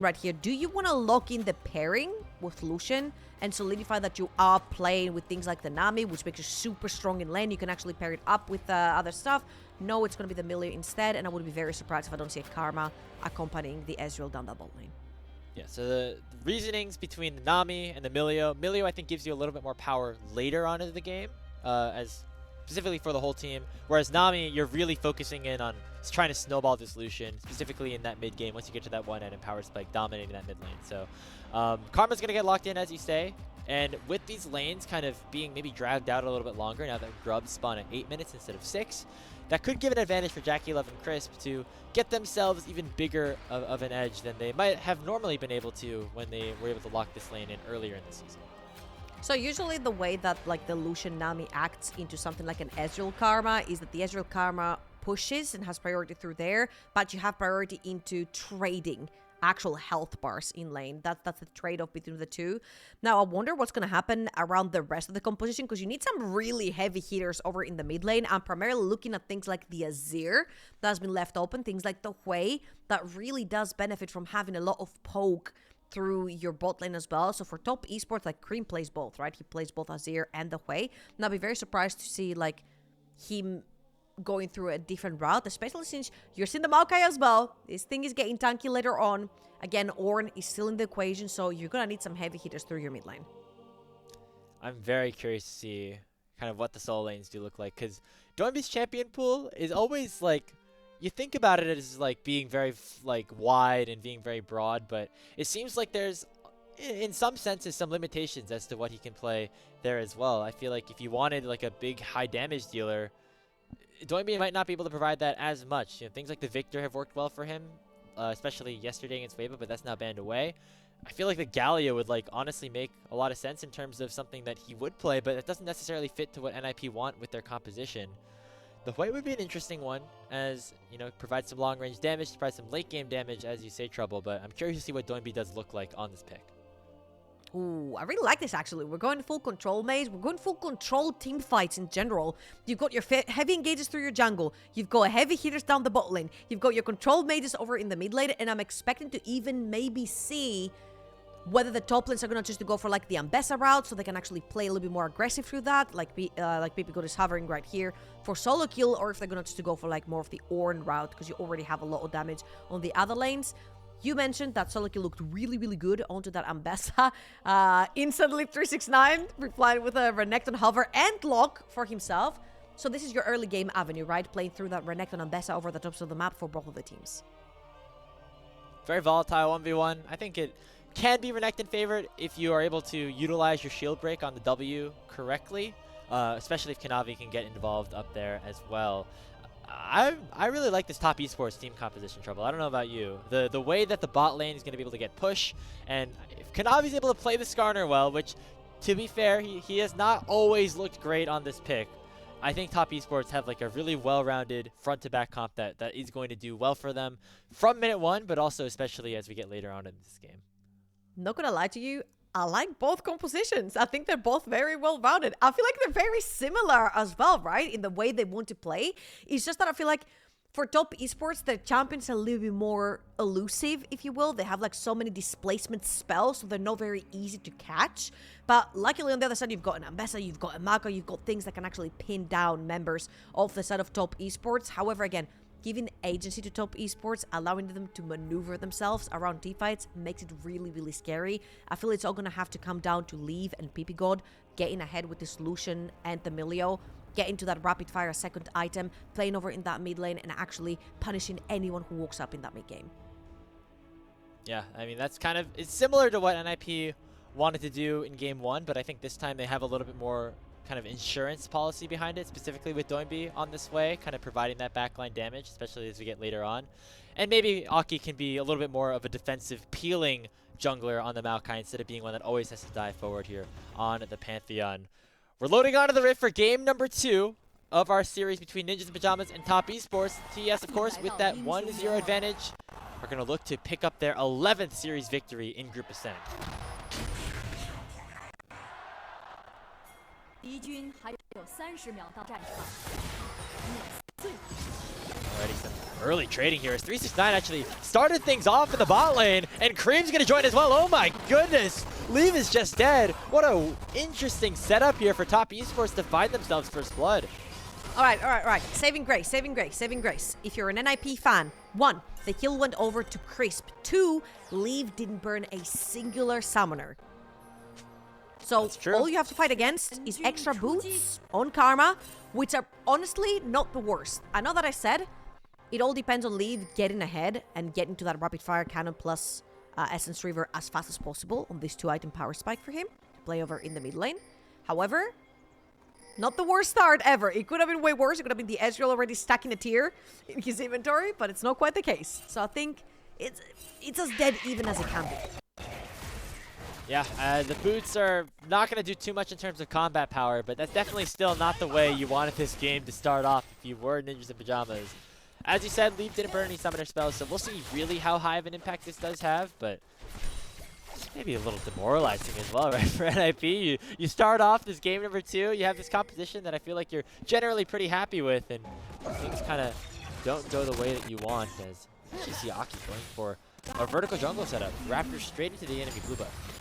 right here. Do you want to lock in the pairing with Lucian and solidify that you are playing with things like the Nami, which makes you super strong in lane? You can actually pair it up with other stuff. No, it's going to be the Milio instead, and I would be very surprised if I don't see a Karma accompanying the Ezreal down that bot lane. Yeah, so the reasonings between the Nami and the Milio. Milio, I think, gives you a little bit more power later on in the game, as specifically for the whole team. Whereas Nami, you're really focusing in on trying to snowball this Lucian, specifically in that mid game. Once you get to that one end and Power Spike dominating that mid lane. So Karma's going to get locked in, as you say. And with these lanes kind of being maybe dragged out a little bit longer, now that Grubs spawn at 8 minutes instead of 6, that could give an advantage for JackeyLove and Crisp to get themselves even bigger of an edge than they might have normally been able to when they were able to lock this lane in earlier in the season. So usually the way that like the Lucian Nami acts into something like an Ezreal Karma is that the Ezreal Karma pushes and has priority through there, but you have priority into trading actual health bars in lane. That's the trade-off between the two. Now, I wonder what's going to happen around the rest of the composition, because you need some really heavy hitters over in the mid lane. I'm primarily looking at things like the Azir that's been left open, things like the Hui that really does benefit from having a lot of poke through your bot lane as well. So for top esports, like Creme plays both, right? He plays both Azir and the Hui. And I'll be very surprised to see like him going through a different route, especially since you're seeing the Maokai as well. This thing is getting tanky later on. Again, Ornn is still in the equation, so you're gonna need some heavy hitters through your mid lane. I'm very curious to see kind of what the solo lanes do look like, because Doinb's champion pool is always like, you think about it as like being very like wide and being very broad, but it seems like there's in some senses some limitations as to what he can play there as well. I feel like if you wanted like a big high damage dealer, Doinb might not be able to provide that as much. You know, things like the Victor have worked well for him, especially yesterday against Wava, but that's now banned away. I feel like the Galio would like honestly make a lot of sense in terms of something that he would play, but it doesn't necessarily fit to what NIP want with their composition. The White would be an interesting one, as, you know, provide some long-range damage, provide some late-game damage, as you say, Trouble, but I'm curious to see what Doinb does look like on this pick. Ooh, I really like this, actually. We're going full control maze. We're going full control team fights in general. You've got your heavy engages through your jungle. You've got heavy hitters down the bot lane. You've got your control mages over in the mid lane, and I'm expecting to even maybe see whether the top lanes are going to choose to go for like the Ambessa route, so they can actually play a little bit more aggressive through that, like ppgod is hovering right here for solo kill, or if they're going to choose to go for like more of the Ornn route, because you already have a lot of damage on the other lanes. You mentioned that solo kill looked really, really good onto that Ambessa. Instantly 369, replying with a Renekton hover and lock for himself. So this is your early game avenue, right? Playing through that Renekton Ambessa over the tops of the map for both of the teams. Very volatile 1v1. I think it can be Renekton favorite if you are able to utilize your shield break on the W correctly, especially if Kanavi can get involved up there as well. I really like this top esports team composition, Trouble. I don't know about you. The way that the bot lane is going to be able to get push, and if Kanavi's able to play the Skarner well, which, to be fair, he has not always looked great on this pick, I think top esports have like a really well-rounded front-to-back comp that is going to do well for them from minute one, but also especially as we get later on in this game. Not gonna lie to you, I like both compositions. I think they're both very well-rounded. I feel like they're very similar as well, right? In the way they want to play. It's just that I feel like for top esports, the champions are a little bit more elusive, if you will. They have like so many displacement spells, so they're not very easy to catch. But luckily on the other side, you've got an Ambessa, you've got a Mako, you've got things that can actually pin down members of the side of top esports. However, again, giving agency to top esports, allowing them to maneuver themselves around teamfights makes it really, really scary. I feel it's all going to have to come down to Leave and ppgod getting ahead with this Lucian and the Milio, getting to that rapid fire second item, playing over in that mid lane, and actually punishing anyone who walks up in that mid game. Yeah, I mean, that's kind of, it's similar to what NIP wanted to do in game one, but I think this time they have a little bit more kind of insurance policy behind it, specifically with Doinb on this way, kind of providing that backline damage, especially as we get later on. And maybe Aki can be a little bit more of a defensive peeling jungler on the Maokai instead of being one that always has to dive forward here on the Pantheon. We're loading onto the Rift for game number 2 of our series between Ninjas and Pyjamas and Top Esports. TES, of course, with that 1-0 advantage, are going to look to pick up their 11th series victory in Group Ascent. Alrighty, some early trading here as 369 actually started things off in the bot lane, and Creme's gonna join as well. Oh my goodness, Leave is just dead. What a interesting setup here for top esports to find themselves first blood. All right. Saving grace. If you're an NIP fan, 1, the kill went over to Crisp. 2, Leave didn't burn a singular summoner. So all you have to fight against is extra boots on Karma, which are honestly not the worst. I know that I said it all depends on Leave getting ahead and getting to that rapid fire cannon plus Essence River as fast as possible on this 2-item power spike for him to play over in the mid lane. However, not the worst start ever. It could have been way worse. It could have been the Ezreal already stacking a tier in his inventory, but it's not quite the case. So I think it's as dead even as it can be. Yeah, the boots are not going to do too much in terms of combat power, but that's definitely still not the way you wanted this game to start off if you were Ninjas in Pyjamas. As you said, Leave didn't burn any summoner spells, so we'll see really how high of an impact this does have, but maybe a little demoralizing as well, right, for NIP. You start off this game number 2, you have this composition that I feel like you're generally pretty happy with, and things kind of don't go the way that you want, as you see Aki going for a vertical jungle setup. Raptor straight into the enemy blue buff.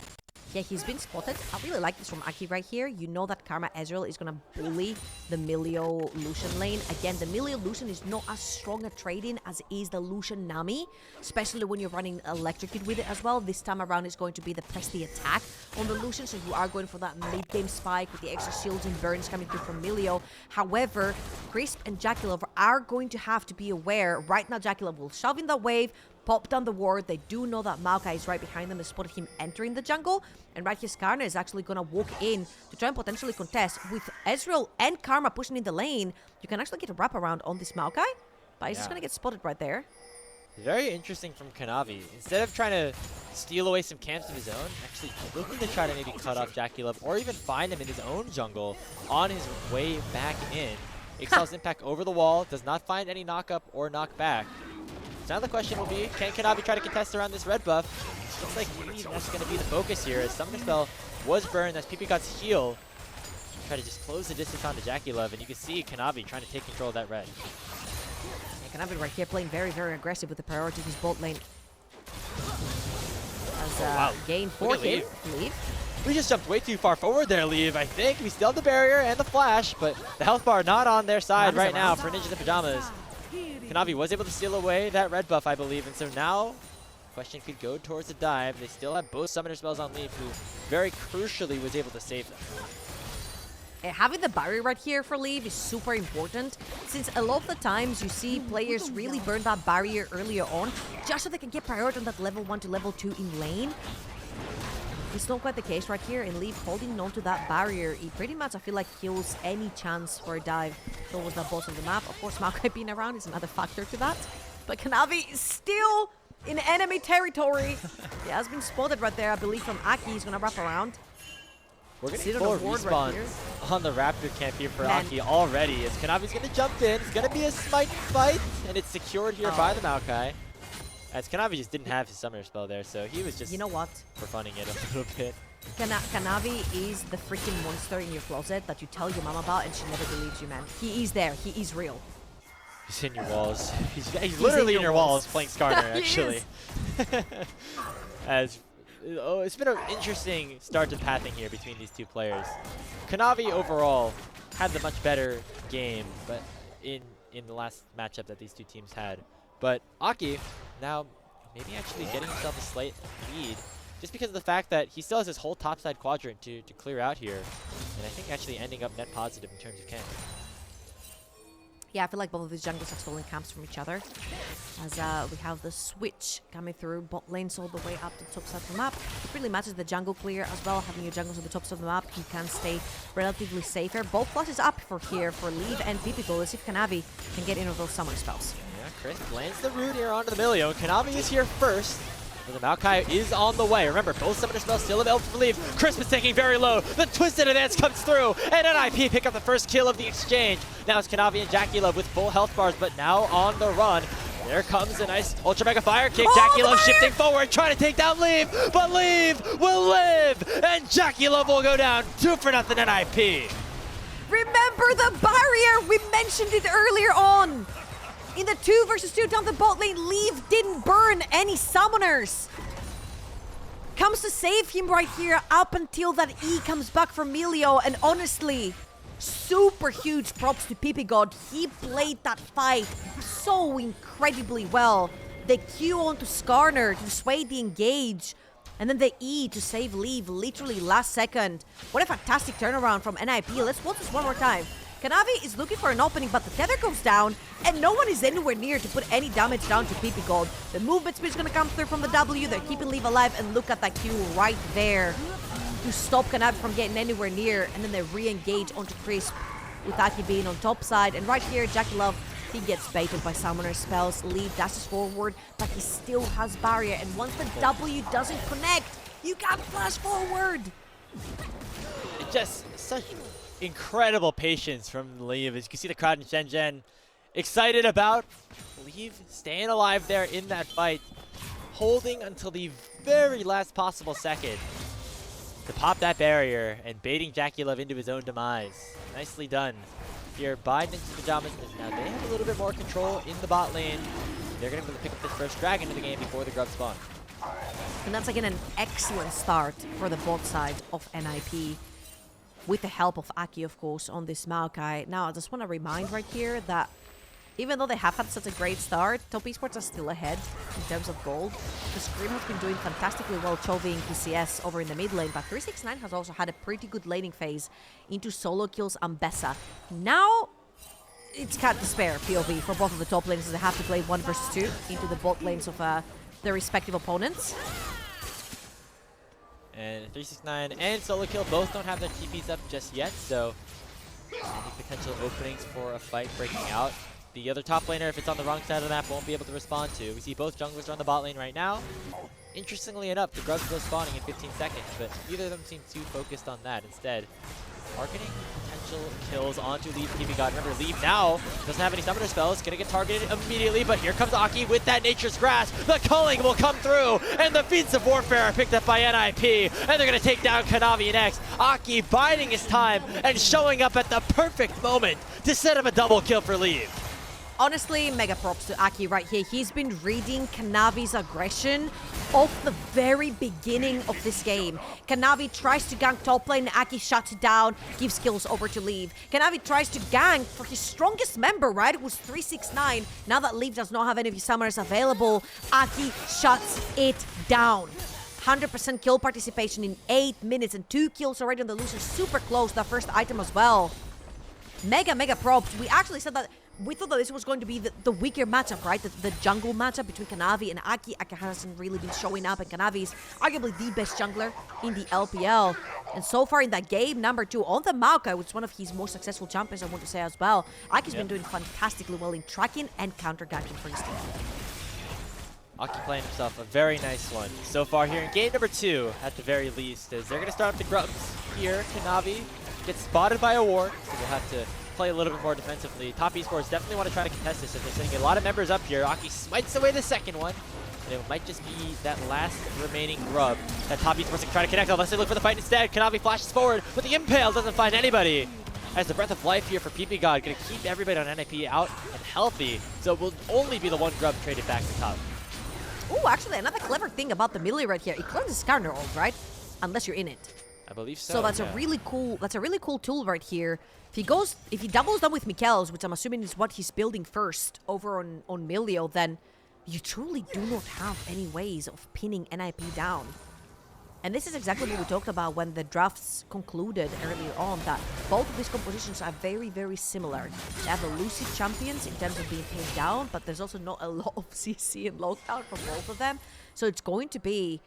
Yeah, he's been spotted. I really like this from Aki right here. You know that Karma Ezreal is going to bully the Milio Lucian lane. Again, the Milio Lucian is not as strong a trade-in as is the Lucian Nami, especially when you're running Electrocute with it as well. This time around is going to be the press the attack on the Lucian, so you are going for that mid-game spike with the extra shields and burns coming through from Milio. However, Crisp and JackeyLove are going to have to be aware. Right now, JackeyLove will shove in the wave, pop down the ward. They do know that Maokai is right behind them. They spotted him entering the jungle. And right here, Skarner is actually going to walk in to try and potentially contest. With Ezreal and Karma pushing in the lane, you can actually get a wraparound on this Maokai. But he's just going to get spotted right there. Very interesting from Kanavi. Instead of trying to steal away some camps of his own, actually looking to try to maybe cut off JackeyLove or even find him in his own jungle on his way back in. Excel's impact over the wall, does not find any knock-up or knock-back. Now the question will be, can Kanavi try to contest around this red buff? Looks like that's going to be the focus here, as Summoner Spell was burned. That's ppgod's heal. Try to just close the distance onto JackeyLove, and you can see Kanavi trying to take control of that red. Yeah, Kanavi right here playing very, very aggressive with the priority of his bot lane. As gain 4 hit, Leave. We just jumped way too far forward there, Leave. I think we still have the barrier and the flash, but the health bar not on their side right now for Ninjas in Pyjamas. Kanavi was able to steal away that red buff, I believe, and so now question could go towards the dive. They still have both summoner spells on Leave, who very crucially was able to save them. Having the barrier right here for Leave is super important, since a lot of the times you see players really burn that barrier earlier on, just so they can get priority on that level 1 to level 2 in lane. It's not quite the case right here, and Leave holding on to that barrier, he pretty much, I feel like, kills any chance for a dive towards the boss of the map. Of course, Maokai being around is another factor to that, but Kanavi is still in enemy territory. He has been spotted right there, I believe, from Aki. He's going to wrap around. We're getting 4 respawns right on the Raptor camp here for Aki already, as Kanavi's going to jump in. It's going to be a smite fight, and it's secured here by the Maokai. As Kanavi just didn't have his summoner spell there, so he was just, you know what, for funning it a little bit. Kanavi is the freaking monster in your closet that you tell your mom about and she never believes you, man. He is there. He is real. He's in your walls. He's literally in your walls playing Skarner, actually. As it's been an interesting start to pathing here between these two players. Kanavi overall had the much better game, but in the last matchup that these two teams had. But Aki now maybe actually getting himself a slight lead just because of the fact that he still has this whole topside quadrant to clear out here. And I think actually ending up net positive in terms of camp. Yeah, I feel like both of these junglers have stolen camps from each other. As we have the switch coming through, bot lanes all the way up to the top side of the map. It really matters the jungle clear as well. Having your jungles on the top side of the map, he can stay relatively safer. Both flashes up for here for Leave and ppgod. Let's see if Kanavi can get in with those summoner spells. Yeah, Chris lands the root here onto the Milio. Kanavi is here first. The Maokai is on the way. Remember, both summoner spells still available for Leave. Crisp is taking very low. The Twisted Advance comes through, and NIP pick up the first kill of the exchange. Now it's Kanavi and JackeyLove with full health bars, but now on the run. There comes a nice Ultra Mega Fire Kick. JackeyLove shifting forward, trying to take down Leave, but Leave will live, and JackeyLove will go down 2-0 NIP. Remember the barrier! We mentioned it earlier on! In the 2 versus 2 down the bot lane, Leave didn't burn any summoners. Comes to save him right here up until that E comes back from Milio. And honestly, super huge props to ppgod. He played that fight so incredibly well. The Q onto Skarner to dissuade the engage. And then the E to save Leave literally last second. What a fantastic turnaround from NIP. Let's watch this one more time. Kanavi is looking for an opening, but the tether goes down, and no one is anywhere near to put any damage down to ppgod. The movement speed is going to come through from the W. They're keeping Leave alive, and look at that Q right there to stop Kanavi from getting anywhere near. And then they re-engage onto Crisp with Aki being on top side. And right here, JackeyLove, he gets baited by Summoner spells. Leave dashes forward, but he still has barrier. And once the W doesn't connect, you can't flash forward. It's just such incredible patience from Leave. As you can see the crowd in Shenzhen excited about Leave staying alive there in that fight, holding until the very last possible second to pop that barrier and baiting JackeyLove into his own demise. Nicely done here by Ninja Pyjamas. Now they have a little bit more control in the bot lane. They're going to be able to pick up this first dragon in the game before the grub spawn. And that's again an excellent start for the bot side of NIP. With the help of Aki, of course, on this Maokai. Now, I just want to remind right here that even though they have had such a great start, Top Esports are still ahead in terms of gold. The Scream has been doing fantastically well, choving PCS over in the mid lane, but 369 has also had a pretty good laning phase into solo kills and Bessa. Now, it's can't despair POV for both of the top lanes as they have to play 1 versus 2 into the bot lanes of their respective opponents. And 369 and Solo Kill both don't have their TPs up just yet, so any potential openings for a fight breaking out. The other top laner, if it's on the wrong side of the map, won't be able to respond to. We see both junglers are on the bot lane right now. Interestingly enough, the grubs go spawning in 15 seconds, but neither of them seem too focused on that. Instead, targeting potential kills onto Leave ppgod. Remember, Leave now doesn't have any summoner spells, gonna get targeted immediately, but here comes Aki with that Nature's Grasp. The culling will come through, and the Feats of Warfare are picked up by NIP, and they're gonna take down Kanavi next. Aki biding his time and showing up at the perfect moment to set up a double kill for Leave. Honestly, mega props to Aki right here. He's been reading Kanavi's aggression off the very beginning of this game. Kanavi tries to gank top lane, Aki shuts it down, gives kills over to Leave. Kanavi tries to gank for his strongest member, right? It was 369. Now that Leave does not have any of his summoners available, Aki shuts it down. 100% kill participation in 8 minutes and 2 kills already on the Lucian. Super close, that first item as well. Mega props. We actually said that we thought that this was going to be the weaker matchup, right? The jungle matchup between Kanavi and Aki. Aki hasn't really been showing up, and Kanavi is arguably the best jungler in the LPL. And so far in that game, number 2 on the Maokai, which is one of his most successful champions, I want to say as well. Aki's been doing fantastically well in tracking and counter-ganking for his team. Aki playing himself a very nice one so far here in game number 2, at the very least, as they're going to start up the grubs here. Kanavi gets spotted by a ward, so we'll have to play a little bit more defensively. Top Esports definitely want to try to contest this, as they're sending a lot of members up here. Aki smites away the second one, and it might just be that last remaining grub that Top Esports can try to connect, unless they look for the fight instead. Kanavi flashes forward, but the impale doesn't find anybody. As the breath of life here for ppgod, going to keep everybody on NIP out and healthy, so it will only be the one grub traded back to top. Oh, actually, another clever thing about the melee right here, it cleanses Skarner ult, right? Unless you're in it. I believe so. So that's a really cool tool right here. If he doubles down with Mikkel's, which I'm assuming is what he's building first over on Milio, then you truly do not have any ways of pinning NIP down. And this is exactly what we talked about when the drafts concluded earlier on, that both of these compositions are very similar. They have elusive champions in terms of being pinned down, but there's also not a lot of CC and lockdown for both of them. So it's going to be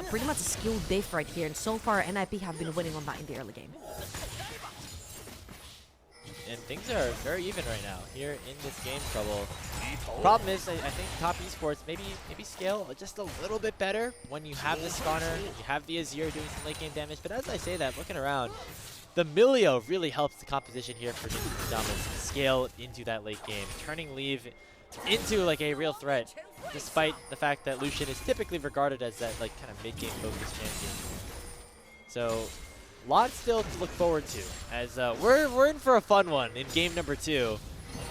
pretty much a skill diff right here, and so far NIP have been winning on that in the early game. And things are very even right now here in this game, Trouble. Problem is, I think Top Esports maybe scale just a little bit better when you have the Skarner, you have the Azir doing some late game damage. But as I say that, looking around, the Milio really helps the composition here for Ninja Pyjamas scale into that late game, turning Leave into like a real threat, despite the fact that Lucian is typically regarded as that like kind of mid-game focused champion. So, lots still to look forward to, as we're in for a fun one in game number 2.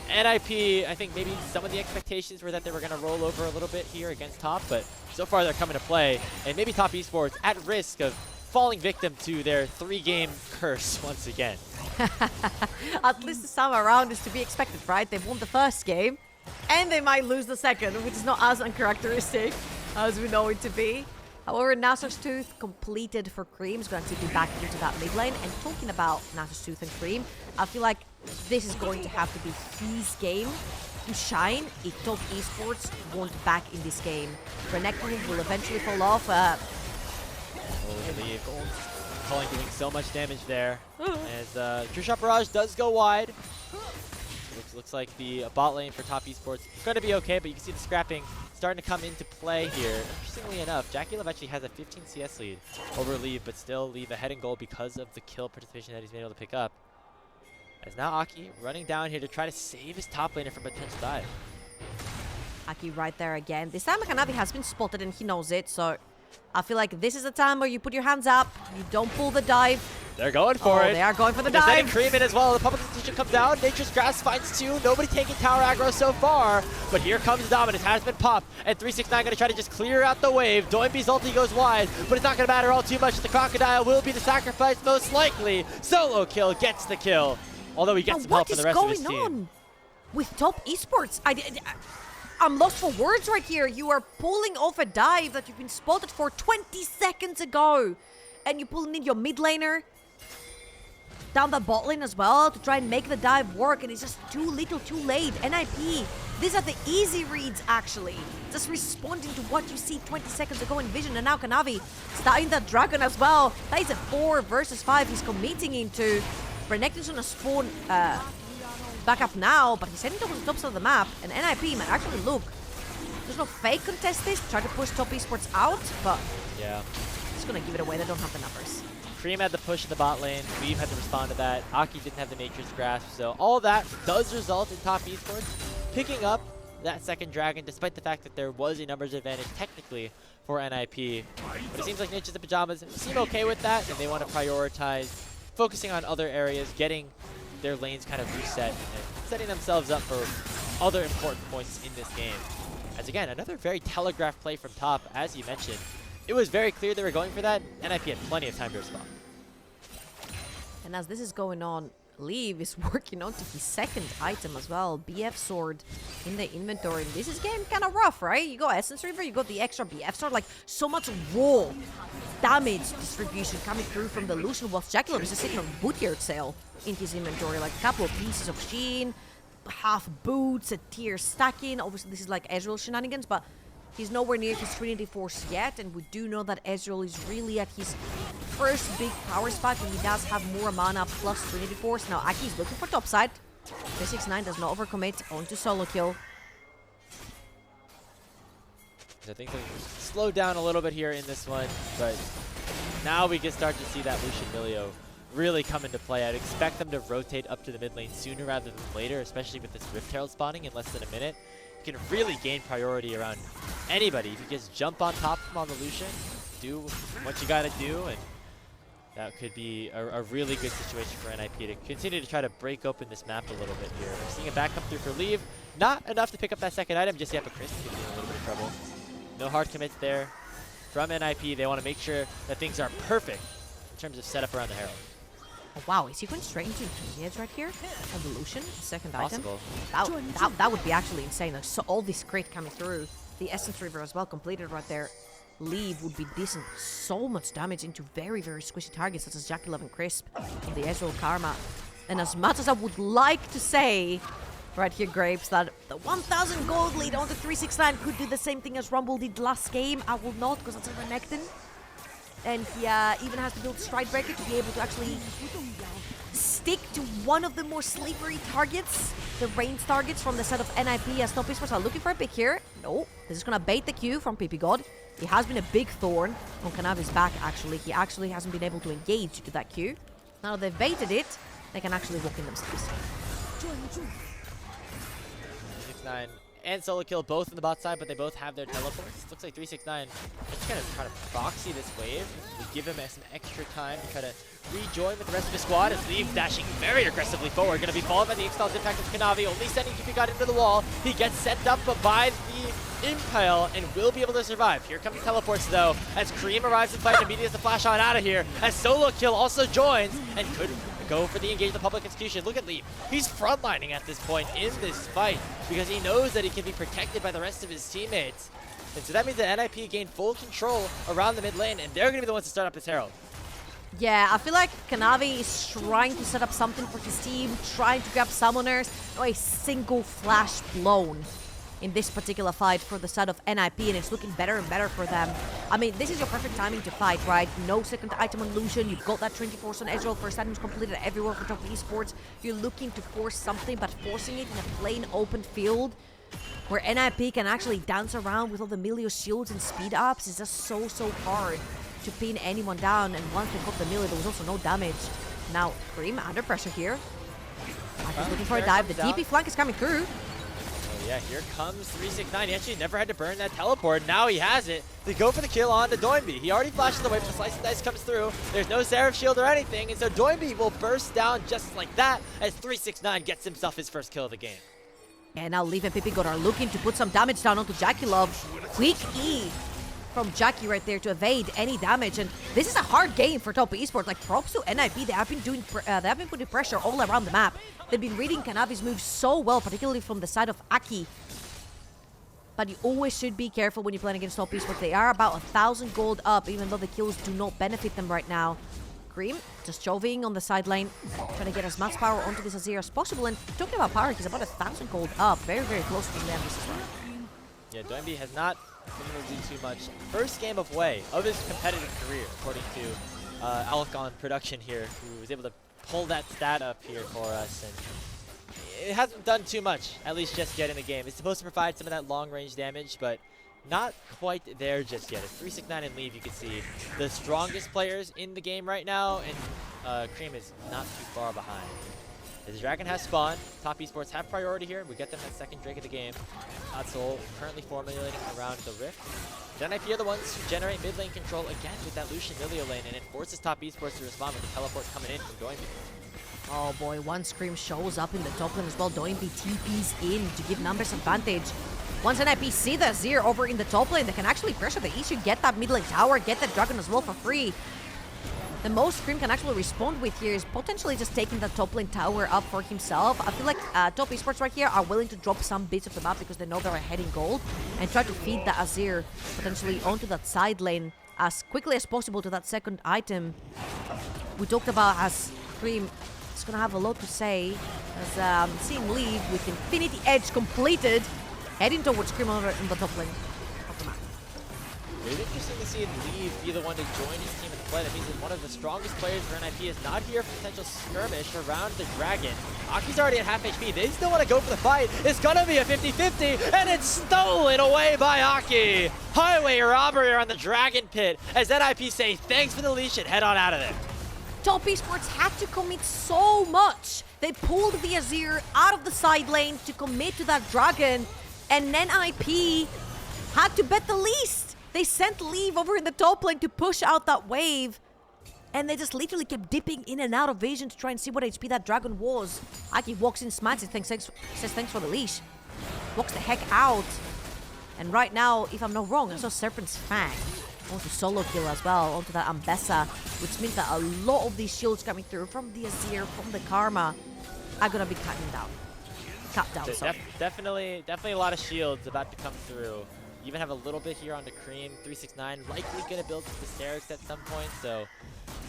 NIP, I think maybe some of the expectations were that they were going to roll over a little bit here against Top, but so far they're coming to play. And maybe Top Esports at risk of falling victim to their 3-game curse once again. At least this time around is to be expected, right? They won the first game, and they might lose the second, which is not as uncharacteristic as we know it to be. However, Nasus Tooth completed for Creme. Is going to be back into that mid lane. And talking about Nasus Tooth and Creme, I feel like this is going to have to be his game to shine if Top Esports want back in this game. Renekton will eventually fall off. Calling doing so much damage there. As True Shot Barrage does go wide. Looks like the bot lane for Top Esports is going to be okay, but you can see the scrapping starting to come into play here. Interestingly enough, JackeyLove actually has a 15 CS lead over Leave, but still Leave ahead in goal because of the kill participation that he's been able to pick up. As now Aki running down here to try to save his top laner from a potential dive. Aki right there again. This time Kanavi has been spotted and he knows it, so I feel like this is the time where you put your hands up, you don't pull the dive. They're going for it. They are going for the They're dive. sending Creme in as well. The public institution comes down. Nature's Grasp finds 2. Nobody taking tower aggro so far. But here comes Dominance. Has been popped. And 369 going to try to just clear out the wave. Doinb's ulti goes wide. But it's not going to matter all too much. The Crocodile will be the sacrifice most likely. Solo kill gets the kill. Although he gets some help from the rest of his team. What is going on with Top Esports? I'm lost for words right here. You are pulling off a dive that you've been spotted for 20 seconds ago. And you're pulling in your mid laner down the bot lane as well to try and make the dive work, and it's just too little too late. NIP, these are the easy reads actually. Just responding to what you see 20 seconds ago in Vision, and now Kanavi starting that Dragon as well. That is a 4 versus 5 he's committing into. Renekton's gonna spawn back up now, but he's heading towards the top side of the map, and NIP might actually look. There's no fake contest this, try to push Top Esports out, but yeah, just gonna give it away, they don't have the numbers. Creme had the push in the bot lane. Weave had to respond to that. Aki didn't have the Nature's Grasp. So all of that does result in Top Esports picking up that second Dragon, despite the fact that there was a numbers advantage technically for NIP. But it seems like Ninjas and Pyjamas seem okay with that, and they want to prioritize focusing on other areas, getting their lanes kind of reset, and setting themselves up for other important points in this game. As again, another very telegraphed play from Top, as you mentioned. It was very clear they were going for that. NIP had plenty of time to respond. And as this is going on, Leave is working on to his second item as well. BF Sword in the inventory. This is getting kind of rough, right? You got Essence Reaver, you got the extra BF Sword. Like, so much raw damage distribution coming through from the Lucian, whilst JackeyLove is just sitting on Bootyard sale in his inventory. Like, a couple of pieces of Sheen, half boots, a tier stacking. Obviously, this is like Ezreal shenanigans, but he's nowhere near his Trinity Force yet, and we do know that Ezreal is really at his first big power spike when he does have more mana plus Trinity Force. Now Aki is looking for topside. 369 does not overcommit onto solo kill. I think they slowed down a little bit here in this one, but now we can start to see that Lucian Milio really come into play. I'd expect them to rotate up to the mid lane sooner rather than later, especially with this Rift Herald spawning in less than a minute. You can really gain priority around anybody. If you just jump on top of them on the Lucian, do what you gotta do, and that could be a really good situation for NIP to continue to try to break open this map a little bit here. We're seeing a back come through for Leave. Not enough to pick up that second item, just yet, but Chris is gonna be in a little bit of trouble. No hard commits there from NIP. They want to make sure that things are perfect in terms of setup around the Herald. Oh, wow, is he going straight into Infinity right here? Evolution, second Possible. item? That would be actually insane. Like, so all this crit coming through. The Essence River as well completed right there. Leave would be decent. So much damage into very, very squishy targets such as JackeyLove and Crisp in the Ezreal Karma. And as much as I would like to say, right here, Grapes, that the 1,000 gold lead onto 369 could do the same thing as Rumble did last game, I will not, because that's a Renekton. And he even has to build Stridebreaker to be able to actually stick to one of the more slippery targets, the range targets from the set of NIP as Top Esports are looking for a pick here. No, this is going to bait the Q from ppgod. He has been a big thorn on Kanavi's back, actually. He actually hasn't been able to engage due to that Q. Now they've baited it, they can actually walk in themselves. 9 and Solo Kill both on the bot side, but they both have their teleports. Looks like 369 just gonna try to proxy this wave. We give him some extra time to try to rejoin with the rest of his squad as Leave dashing very aggressively forward. Gonna be followed by the X-Styles impact of Kanavi, only sending ppgod into the wall. He gets sent up by the Impale and will be able to survive. Here comes teleports though, as Creme arrives in fight and immediately has to flash on out of here, as Solo Kill also joins and could go for the engage the public execution. Look at Leap. He's frontlining at this point in this fight because he knows that he can be protected by the rest of his teammates. And so that means that NIP gained full control around the mid lane, and they're going to be the ones to start up this Herald. Yeah, I feel like Kanavi is trying to set up something for his team, trying to grab summoners. No, a single flash blown in this particular fight for the side of NIP, and it's looking better and better for them. I mean, this is your perfect timing to fight, right? No second item on Lucian. You've got that 24 on Ezreal. First items completed everywhere for top esports. You're looking to force something, but forcing it in a plain open field where NIP can actually dance around with all the melee shields and speed ups is just so hard to pin anyone down. And once they got the melee, there was also no damage. Now, Creme under pressure here. He's looking for a dive. The TP flank is coming through. Yeah, here comes 369. He actually never had to burn that teleport. Now he has it. They go for the kill on to Doinb. He already flashes away, but the slice and dice comes through. There's no Seraph shield or anything, and so Doinb will burst down just like that as 369 gets himself his first kill of the game. And now Leaf and ppgod are looking to put some damage down onto JackeyLove. Quick E from Jackie right there to evade any damage, and this is a hard game for top esports. Like, props to NIP. They have been putting pressure all around the map. They've been reading Kanavi's moves so well, particularly from the side of Aki. But you always should be careful when you're playing against top esports. They are about 1,000 gold up, even though the kills do not benefit them right now. Creme just shoving on the side lane, trying to get as much power onto this Azir as possible. And talking about power, he's about 1,000 gold up, very close to the end this round. Yeah, Doinb has not been able to do too much. First game of way of his competitive career, according to Alcon Production here, who was able to pull that stat up here for us. And it hasn't done too much, at least just yet in the game. It's supposed to provide some of that long-range damage, but not quite there just yet. As 369 and Leave, you can see the strongest players in the game right now, and Creme is not too far behind. The Dragon has spawned. Top esports have priority here. We get them that second Drake of the game. Soul currently formulating around the Rift. NIP are the ones who generate mid lane control again with that Lucian Lilio lane, and it forces top esports to respond with the teleport coming in from Doinb. Oh boy, once Creme shows up in the top lane as well, Doinb TP's in to give numbers advantage. Once NIP see the Azir over in the top lane, they can actually pressure the issue, get that mid lane tower, get that Dragon as well for free. The most Creme can actually respond with here is potentially just taking that top lane tower up for himself. I feel like top esports right here are willing to drop some bits of the map because they know they're ahead in gold and try to feed the Azir potentially onto that side lane as quickly as possible to that second item. We talked about as Creme is going to have a lot to say as seeing Leave with Infinity Edge completed, heading towards Creme over in the top lane of the map. Really interesting to see Leave be the one to join his team in the play. That means that one of the strongest players for NIP is not here for potential skirmish around the Dragon. Aki's already at half HP. They still want to go for the fight. It's going to be a 50-50, and it's stolen away by Aki. Highway robbery around the Dragon Pit as NIP say thanks for the leash and head on out of there. Top esports had to commit so much. They pulled the Azir out of the side lane to commit to that Dragon, and then NIP had to bet the least. They sent Leave over in the top lane to push out that wave, and they just literally kept dipping in and out of vision to try and see what HP that Dragon was. Aki walks in, smites it, says thanks for the leash, walks the heck out, and right now, if I'm not wrong, I saw Serpent's Fang onto Solo Kill as well, onto that Ambessa, which means that a lot of these shields coming through from the Azir, from the Karma, are gonna be cut down. So definitely a lot of shields about to come through. You even have a little bit here on the Creme. 369 likely going to build the Stairs at some point, so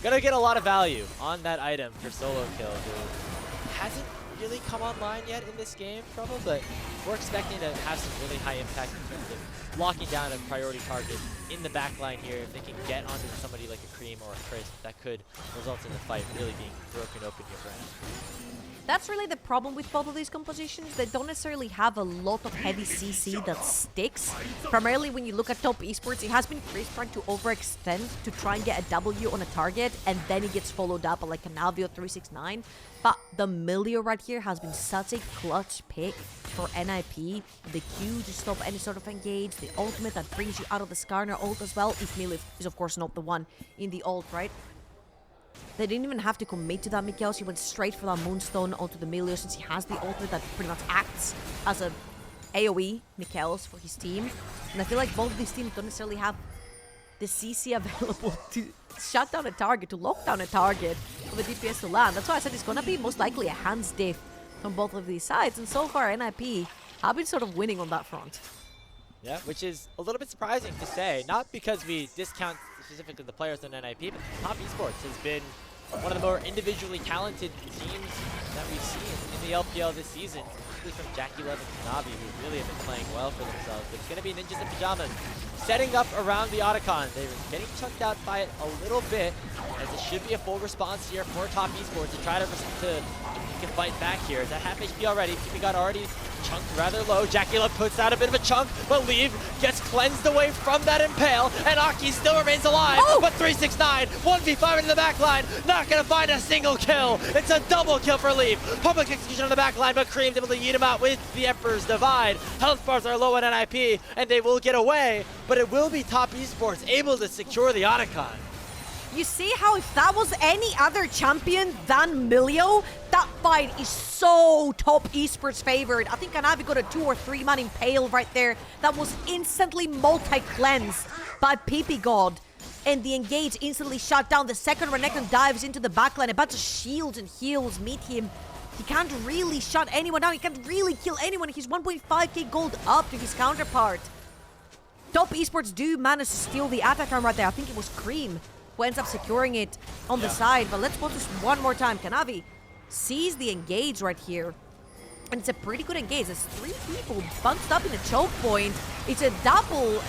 going to get a lot of value on that item for Solo Kill, who hasn't really come online yet in this game, Trouble, but we're expecting to have some really high impact in terms of locking down a priority target in the back line here. If they can get onto somebody like a Creme or a Crisp, that could result in the fight really being broken open here for NIP. That's really the problem with both of these compositions. They don't necessarily have a lot of heavy CC that sticks. Primarily when you look at top esports, it has been Chris trying to overextend to try and get a W on a target, and then he gets followed up by like Kanavi or 369. But the Milio right here has been such a clutch pick for NIP, the Q to stop any sort of engage, the ultimate that brings you out of the Skarner ult as well, if Milio is of course not the one in the ult, right? They didn't even have to commit to that Mikhails. He went straight for that Moonstone onto the Milio since he has the ultimate that pretty much acts as a AoE Mikhails for his team. And I feel like both of these teams don't necessarily have the CC available to shut down a target, to lock down a target for the DPS to land. That's why I said it's gonna be most likely a hands diff on both of these sides. And so far, NIP have been sort of winning on that front. Yeah, which is a little bit surprising to say. Not because we discount specifically the players on NIP, but Top Esports has been one of the more individually talented teams that we've seen in the LPL this season, particularly from JackeyLove and Kanavi, who really have been playing well for themselves. But it's going to be Ninjas in Pyjamas setting up around the Otacon. They're getting chunked out by it a little bit, as it should be a full response here for Top Esports to try to fight back here. Is at half HP already. ppgod already chunked rather low. JackeyLove puts out a bit of a chunk, but Leave gets cleansed away from that Impale, and Aki still remains alive. Oh! But 369, 1v5 into the backline, not gonna find a single kill. It's a double kill for Leave. Public execution on the backline, but Creme's able to eat him out with the Emperor's Divide. Health bars are low on NIP, and they will get away, but it will be Top Esports able to secure the Otacon. You see how if that was any other champion than Milio, that fight is so Top Esports favored. I think Kanavi got a 2 or 3 man Impale right there that was instantly multi-cleansed by ppgod. And the engage instantly shut down. The second Renekton dives into the backline. A bunch of shields and heals meet him. He can't really shut anyone down. He can't really kill anyone. He's 1.5k gold up to his counterpart. Top Esports do manage to steal the attack arm right there. I think it was Creme who ends up securing it on the side. But let's watch this one more time. Kanavi sees the engage right here. And it's a pretty good engage. There's 3 people bunched up in a choke point. It's a double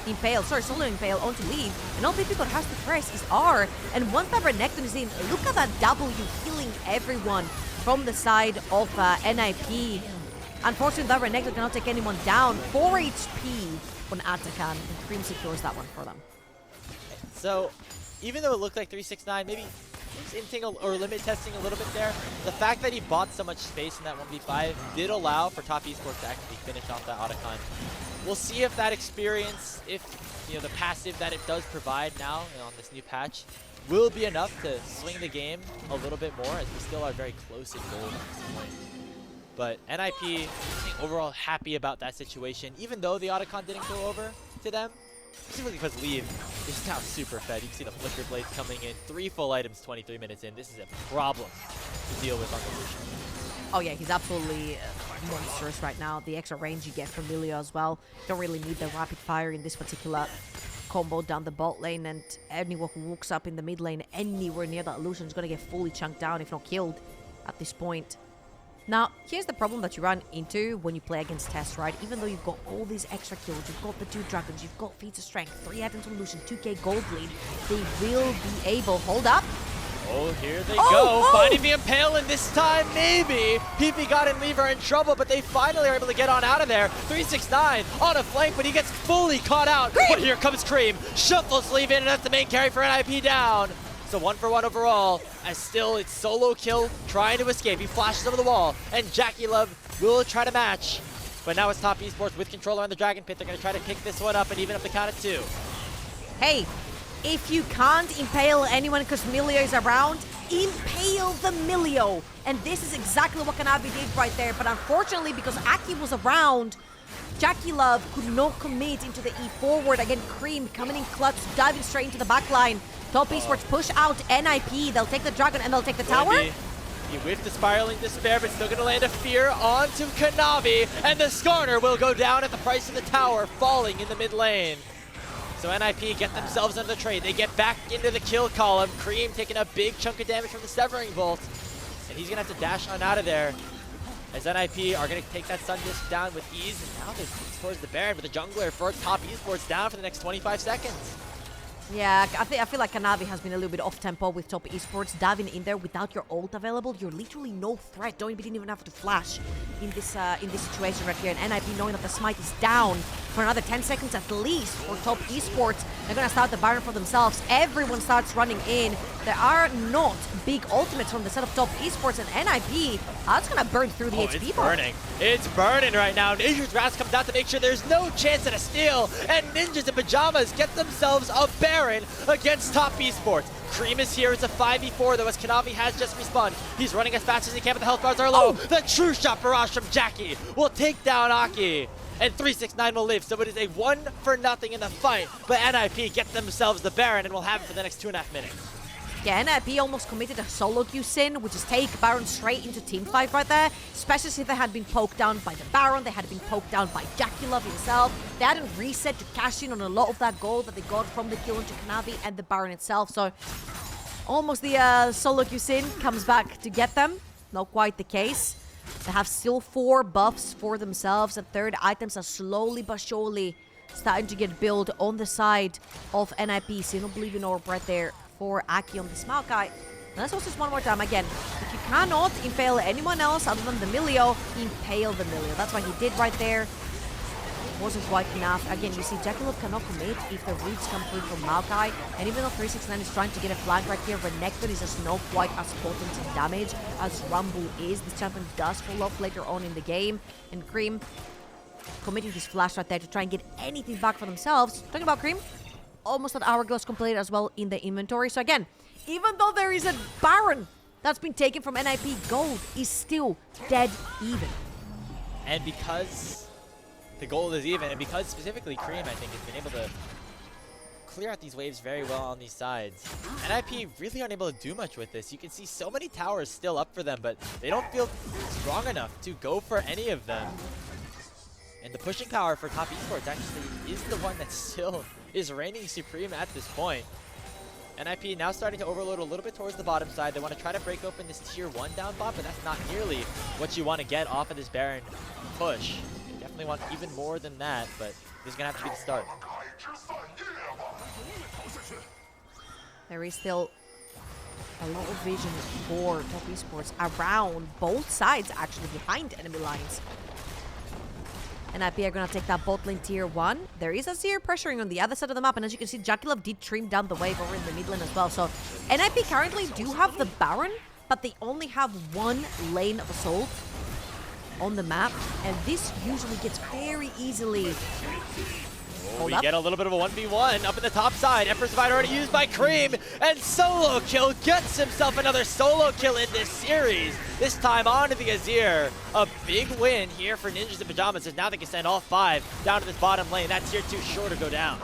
Impale, solo Impale onto Leave. And all ppgod has to press is R. And once that Renekton is in, look at that W healing everyone from the side of NIP. Unfortunately, that Renekton cannot take anyone down. 4 HP on Atakan. And Creme secures that one for them. So, even though it looked like 369, maybe inting or limit testing a little bit there, the fact that he bought so much space in that 1v5 did allow for Top Esports to actually finish off that Otacon. We'll see if that experience, if the passive that it does provide now on this new patch, will be enough to swing the game a little bit more, as we still are very close in gold at this point. But NIP, I think overall happy about that situation, even though the Otacon didn't go over to them. Simply because Leave is now super fed. You can see the Flicker Blades coming in. 3 full items 23 minutes in. This is a problem to deal with on the Lucian. Oh yeah, he's absolutely monstrous right now. The extra range you get from Milio as well. Don't really need the rapid fire in this particular combo down the bot lane. And anyone who walks up in the mid lane anywhere near that Lucian is going to get fully chunked down, if not killed, at this point. Now, here's the problem that you run into when you play against TES, right? Even though you've got all these extra kills, you've got the 2 dragons, you've got feats of strength, 3 items on Lucian, 2k gold lead, they will be able... Hold up! Oh, here they go, finding the Impale, and this time, maybe, ppgod and Leave are in trouble, but they finally are able to get on out of there. 369 on a flank, but he gets fully caught out. Cream! But here comes Creme, shuffles Leave in, and that's the main carry for NIP down. So 1 for 1 overall, as still it's solo kill, trying to escape. He flashes over the wall, and JackeyLove will try to match. But now it's Top Esports with controller on the Dragon Pit. They're going to try to pick this one up and even up the count at 2. Hey, if you can't impale anyone because Milio is around, impale the Milio. And this is exactly what Kanavi did right there. But unfortunately, because Aki was around, JackeyLove could not commit into the E forward. Again, Creme coming in clutch, diving straight into the backline. Top Esports push out NIP. They'll take the Dragon and they'll take the tower. He whiffed the Spiraling Despair, but still going to land a Fear onto Kanavi. And the Skarner will go down at the price of the tower, falling in the mid lane. So NIP get themselves under the trade. They get back into the kill column. Creme taking a big chunk of damage from the Severing Bolt. And he's going to have to dash on out of there, as NIP are going to take that Sun Disc down with ease. And now they're towards the Baron with the jungler for Top Esports down for the next 25 seconds. Yeah, I feel like Kanavi has been a little bit off tempo with top esports. Diving in there without your ult available, you're literally no threat. Doinb didn't even have to flash in this situation right here. And NIP knowing that the smite is down for another 10 seconds at least for top esports. They're gonna start the Baron for themselves. Everyone starts running in. There are not big ultimates from the set of top esports, and NIP that's gonna burn through the HP bar. It's burning right now. Nature's Wrath comes out to make sure there's no chance at a steal, and Ninjas in Pyjamas get themselves a Baron against top esports. Creme is here. It's a 5v4 though, as Kanavi has just respawned. He's running as fast as he can, but the health bars are low. The true shot barrage from Jackie will take down Aki, and 369 will live. So it is a 1-0 in the fight, but NIP get themselves the Baron and will have it for the next 2.5 minutes. Yeah, NIP almost committed a solo queue sin, which is take Baron straight into teamfight right there, especially if they had been poked down by the Baron, they had been poked down by JackeyLove himself. They hadn't reset to cash in on a lot of that gold that they got from the kill into Kanavi and the Baron itself, so almost the solo queue sin comes back to get them. Not quite the case. They have still 4 buffs for themselves, and third items are slowly but surely starting to get built on the side of NIP. Single Believing Orb right there for Aki on the Maokai. And let's watch this one more time again. If you cannot impale anyone else other than the Milio, impale the Milio. That's what he did right there. Wasn't quite enough. Again, you see JackeyLove cannot commit if the reads come through from Maokai. And even though 369 is trying to get a flank right here, Renekton is just not quite as potent in damage as Rumble is. This champion does fall off later on in the game. And Creme committing his flash right there to try and get anything back for themselves. Talking about Creme, almost an hourglass completed as well in the inventory. So again, even though there is a Baron that's been taken from NIP, gold is still dead even. And because the gold is even, and because specifically Creme, I think, has been able to clear out these waves very well on these sides, NIP really aren't able to do much with this. You can see so many towers still up for them, but they don't feel strong enough to go for any of them. And the pushing power for top esports actually is the one that still is reigning supreme at this point. NIP now starting to overload a little bit towards the bottom side. They want to try to break open this tier 1 down bot, but that's not nearly what you want to get off of this Baron push. You definitely want even more than that, but this is going to have to be the start. There is still a lot of vision for top esports around both sides, actually behind enemy lines. NIP are gonna take that bot lane tier 1. There is Azir pressuring on the other side of the map, and as you can see, JackeyLove did trim down the wave over in the mid lane as well. So NIP currently do have the Baron, but they only have 1 lane of assault on the map, and this usually gets very easily. We get a little bit of a 1v1 up in the top side. Emperor's Divide already used by Creme, and Solo Kill gets himself another solo kill in this series. This time onto the Azir. A big win here for Ninjas in Pyjamas, as now they can send all 5 down to this bottom lane. That tier 2 sure to go down.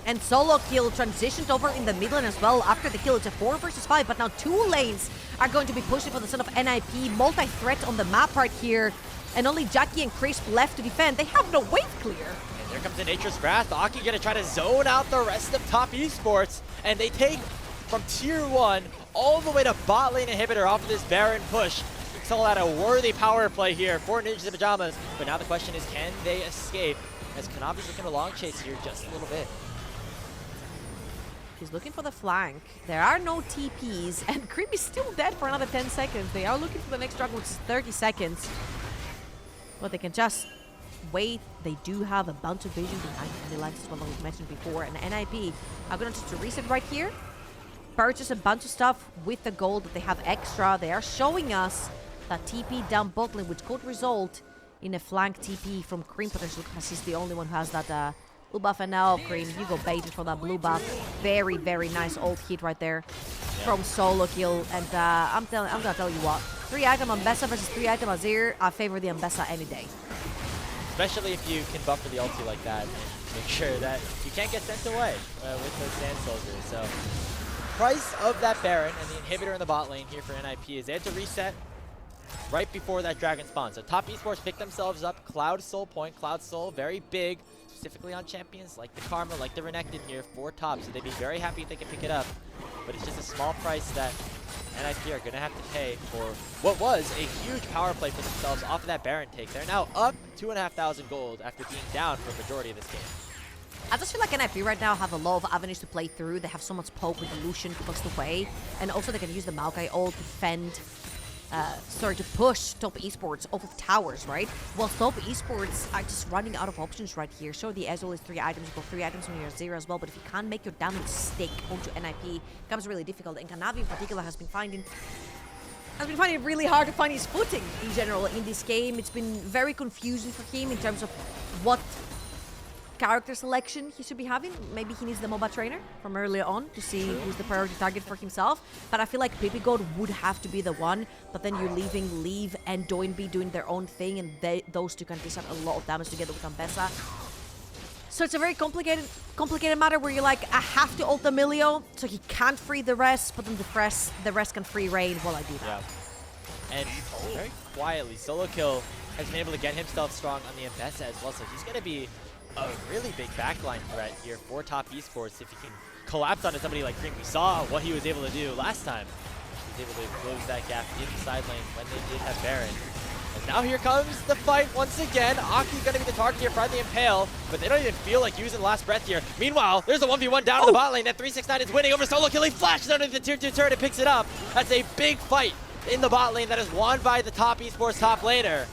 And Solo Kill transitioned over in the mid lane as well after the kill. It's a 4 versus 5, but now 2 lanes are going to be pushing for the son of NIP. Multi-threat on the map right here, and only Jackie and Crisp left to defend. They have no wave clear. Here comes the Nature's Wrath. Aki gonna try to zone out the rest of top esports, and they take from tier 1 all the way to bot lane inhibitor off of this Baron push. It's all out a worthy power play here for Ninjas in Pyjamas, but now the question is, can they escape? As Kanavi's looking a long chase here just a little bit. He's looking for the flank. There are no TPs, and Creme is still dead for another 10 seconds. They are looking for the next struggle, which is 30 seconds. But they can just wait. They do have a bunch of vision behind enemy lines as well, that we've mentioned before, and NIP are going to just reset right here, purchase a bunch of stuff with the gold that they have extra. They are showing us that TP down bot lane, which could result in a flank TP from Creme potentially, because he's the only one who has that blue buff. And now Creme, you go baited for that blue buff. Very, very nice ult hit right there from Solo Kill. And I'm gonna tell you what, 3-item Ambessa versus 3-item Azir, I favor the Ambessa any day. Especially if you can buffer the ulti like that and make sure that you can't get sent away with those Sand Soldiers. So, price of that Baron and the inhibitor in the bot lane here for NIP is they had to reset right before that Dragon spawn. So top esports picked themselves up Cloud Soul point. Cloud Soul, very big, specifically on champions like the Karma, like the Renekton here for top. So they'd be very happy if they can pick it up. But it's just a small price that NIP are going to have to pay for what was a huge power play for themselves off of that Baron take. They're now up 2,500 gold after being down for a majority of this game. I just feel like NIP right now have a lot of avenues to play through. They have so much poke with the Lucian plus the way, and also they can use the Maokai ult to fend, to push Top Esports off of towers, right? Well, Top Esports are just running out of options right here. Sure, the Ezreal is 3 items, you got 3 items when you're 0 as well, but if you can't make your damage stick onto NIP, it becomes really difficult, and Kanavi in particular has been finding it really hard to find his footing in general in this game. It's been very confusing for him in terms of what character selection he should be having. Maybe he needs the MOBA trainer from earlier on to see who's the priority target for himself. But I feel like ppgod would have to be the one. But then you're leaving Leave and Doinb doing their own thing, and those two can dish out a lot of damage together with Ambessa. So it's a very complicated matter where you're like, I have to ult Emilio, so he can't free the rest, but then the rest can free Rain while I do that. Yeah. And very quietly, Solo Kill has been able to get himself strong on the Ambessa as well, so he's going to be a really big backline threat here for Top Esports if he can collapse onto somebody like Creme. We saw what he was able to do last time. He was able to close that gap in the side lane when they did have Baron. And now here comes the fight once again. Aki's going to be the target here for the Impale, but they don't even feel like using the last breath here. Meanwhile, there's a 1v1 down in the bot lane. That 369 is winning over Solo Kill. He flashes under the tier 2 turret and picks it up. That's a big fight in the bot lane that is won by the Top Esports top laner.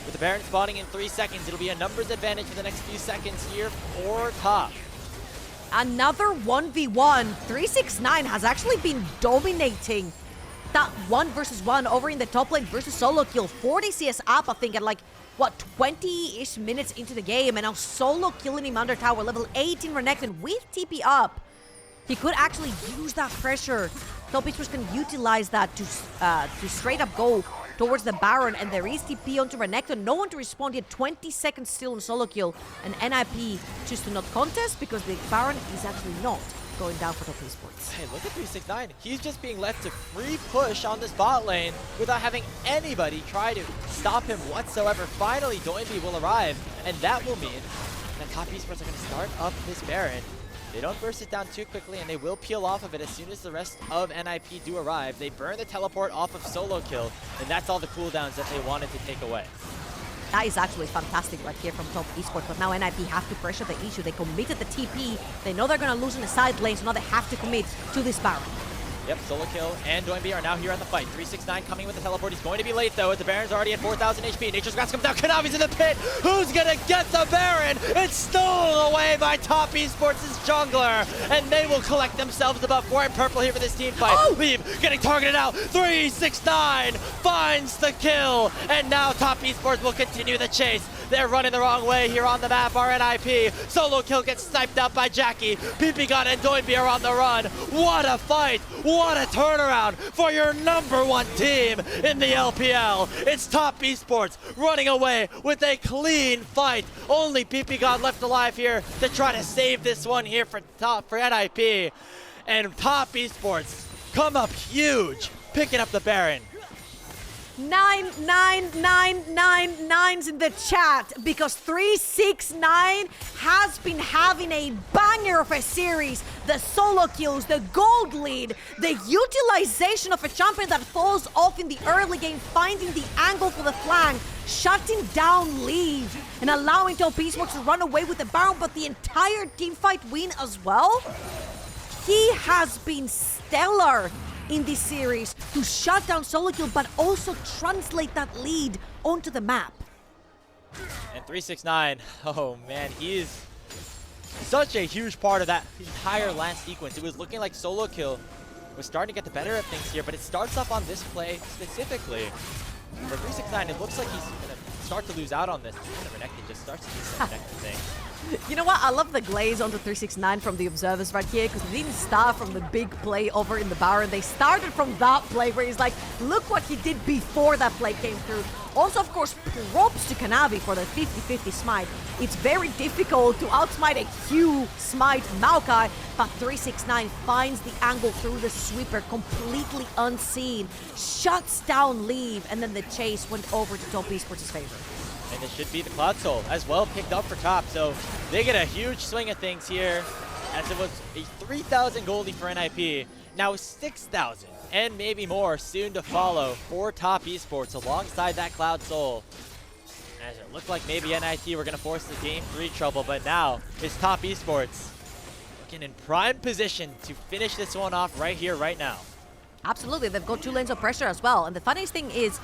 With the Baron spawning in 3 seconds, it'll be a numbers advantage for the next few seconds here for Top. Another 1v1. 369 has actually been dominating that 1v1 over in the top lane versus Solo Kill. 40 CS up, I think, at like, what, 20-ish minutes into the game, and now Solo killing him under tower. Level 18 Renekton with TP up. He could actually use that pressure. Top Esports can utilize that to straight up go towards the Baron, and there is TP onto Renekton. No one to respond yet. 20 seconds still on Solo Kill, and NIP choose to not contest because the Baron is actually not going down for Top Esports. Hey, look at 369. He's just being left to free push on this bot lane without having anybody try to stop him whatsoever. Finally, Doinb will arrive, and that will mean that Top Esports are going to start up this Baron. They don't burst it down too quickly, and they will peel off of it as soon as the rest of NIP do arrive. They burn the teleport off of Solo Kill, and that's all the cooldowns that they wanted to take away. That is actually fantastic right here from Top Esports, but now NIP have to pressure the issue. They committed the TP. They know they're going to lose in the side lane, so now they have to commit to this Baron. Yep, Solo Kill and Doinb are now here on the fight. 369 coming with the teleport. He's going to be late, though, as the Baron's already at 4,000 HP. Nature's Grasp comes down. Kanavi's in the pit. Who's going to get the Baron? It's stolen away by Top Esports' jungler, and they will collect themselves the buff. 4 in purple here for this team fight. Oh! Leave getting targeted out. 369 finds the kill, and now Top Esports will continue the chase. They're running the wrong way here on the map. RNIP. Solo Kill gets sniped out by Jackie. ppgod and Doinb are on the run. What a fight. What a turnaround for your #1 team in the LPL. It's Top Esports running away with a clean fight. Only ppgod left alive here to try to save this one here for NIP. And Top Esports come up huge, picking up the Baron. 99999s in the chat because 369 has been having a banger of a series. The solo kills, the gold lead, the utilization of a champion that falls off in the early game, finding the angle for the flank, shutting down Leave, and allowing Top Esports to run away with the Baron, but the entire teamfight win as well. He has been stellar in this series to shut down Solo Kill, but also translate that lead onto the map. And 369, oh man, he is such a huge part of that entire last sequence. It was looking like Solo Kill was starting to get the better of things here, but it starts off on this play specifically. For 369, it looks like he's going to start to lose out on this. And Renekton just starts to do some Renekton thing. You know what? I love the glaze onto 369 from the observers right here, because they didn't start from the big play over in the Baron. They started from that play where he's like, look what he did before that play came through. Also, of course, props to Kanavi for the 50-50 smite. It's very difficult to outsmite a Q smite Maokai, but 369 finds the angle through the sweeper completely unseen, shuts down Leave, and then the chase went over to Top Esports' favor. And it should be the Cloud Soul as well picked up for top. So they get a huge swing of things here, as it was a 3,000 goldie for NIP. Now 6,000 and maybe more soon to follow for Top Esports alongside that Cloud Soul. As it looked like maybe NIT were going to force the Game 3 trouble, but now it's Top Esports looking in prime position to finish this one off right here, right now. Absolutely, they've got 2 lanes of pressure as well. And the funniest thing is,